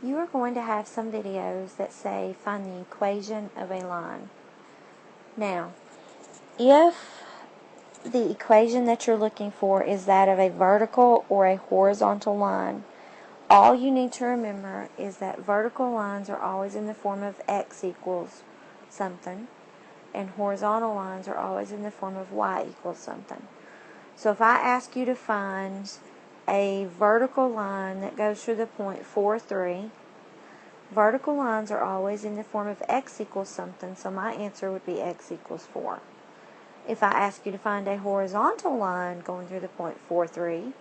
you are going to have some videos that say find the equation of a line. Now, if the equation that you're looking for is that of a vertical or a horizontal line, all you need to remember is that vertical lines are always in the form of x equals something, and horizontal lines are always in the form of y equals something. So if I ask you to find a vertical line that goes through the point 4, 3, vertical lines are always in the form of x equals something, so my answer would be x equals 4. If I ask you to find a horizontal line going through the point 4, 3,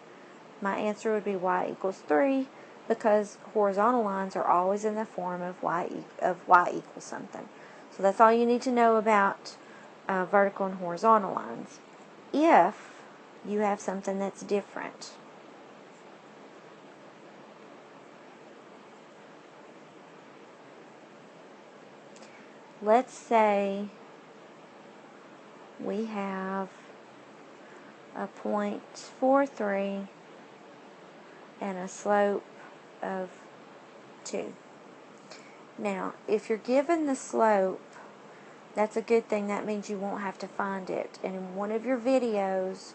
my answer would be y equals 3, because horizontal lines are always in the form of y equals something. So that's all you need to know about vertical and horizontal lines. If you have something that's different, let's say we have a point 4, 3 and a slope of 2. Now, if you're given the slope, that's a good thing. That means you won't have to find it. And in one of your videos,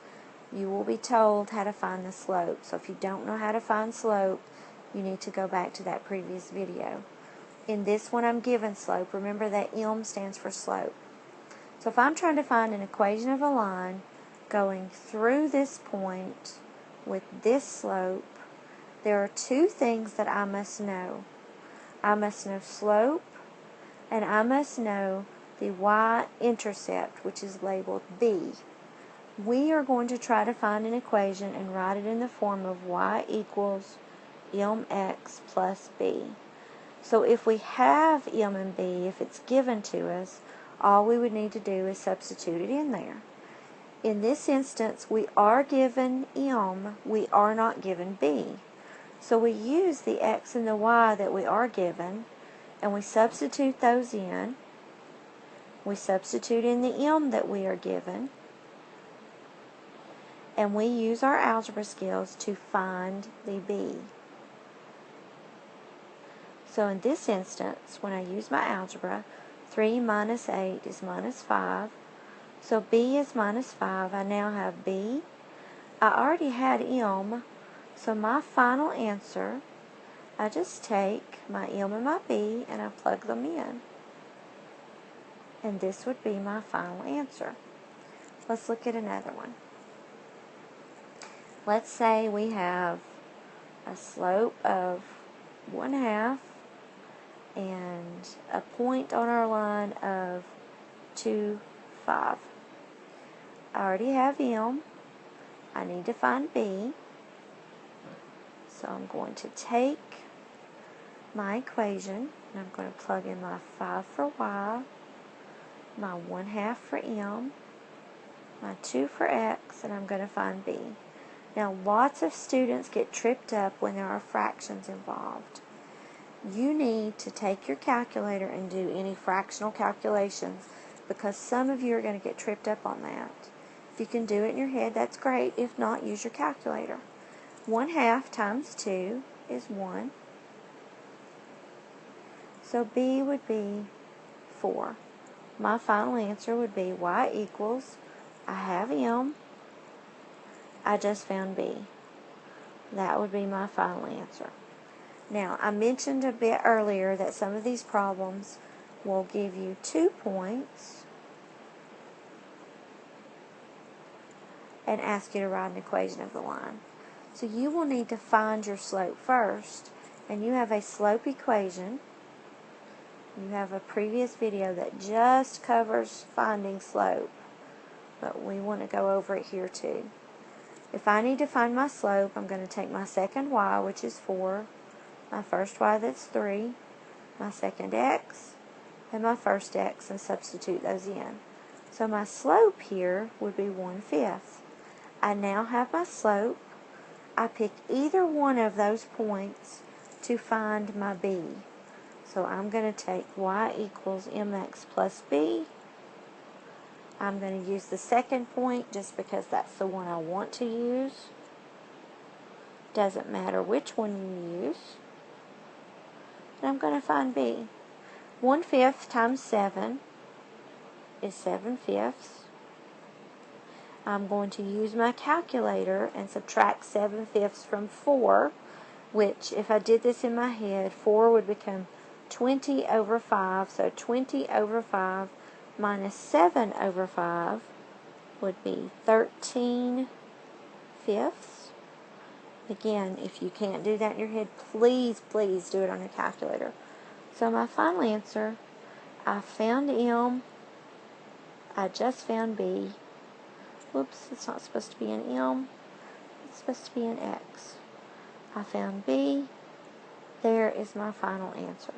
you will be told how to find the slope. So if you don't know how to find slope, you need to go back to that previous video. In this one, I'm given slope. Remember that M stands for slope. So if I'm trying to find an equation of a line going through this point with this slope, there are two things that I must know. I must know slope, and I must know the y-intercept, which is labeled B. We are going to try to find an equation and write it in the form of y equals mx plus b. So if we have m and b, if it's given to us, all we would need to do is substitute it in there. In this instance, we are given m, we are not given b. So we use the x and the y that we are given, and we substitute those in. We substitute in the m that we are given, and we use our algebra skills to find the b. So in this instance, when I use my algebra, 3 minus 8 is minus 5. So b is minus 5. I now have b. I already had m, so my final answer, I just take my m and my b and I plug them in. And this would be my final answer. Let's look at another one. Let's say we have a slope of 1/2 and a point on our line of 2, 5. I already have m. I need to find b. So I'm going to take my equation and I'm going to plug in my 5 for y, my 1/2 for m, my 2 for x, and I'm going to find b. Now, lots of students get tripped up when there are fractions involved. You need to take your calculator and do any fractional calculations, because some of you are going to get tripped up on that. If you can do it in your head, that's great. If not, use your calculator. 1/2 times 2 is 1. So b would be 4. My final answer would be y equals, I have m, I just found b. That would be my final answer. Now, I mentioned a bit earlier that some of these problems will give you 2 points and ask you to write an equation of the line. So you will need to find your slope first, and you have a slope equation. You have a previous video that just covers finding slope, but we want to go over it here too. If I need to find my slope, I'm going to take my second y, which is 4, my first y, that's 3, my second x, and my first x, and substitute those in. So my slope here would be 1/5. I now have my slope. I pick either one of those points to find my b. So I'm going to take y equals mx plus b. I'm going to use the second point just because that's the one I want to use. Doesn't matter which one you use. I'm going to find B. 1/5 times 7 is 7/5. I'm going to use my calculator and subtract 7/5 from 4, which, if I did this in my head, 4 would become 20 over 5. So 20 over 5 minus 7 over 5 would be 13/5. Again, if you can't do that in your head, please do it on your calculator. So my final answer, I found M, I just found B. Whoops, it's not supposed to be an M, it's supposed to be an X. I found B. There is my final answer.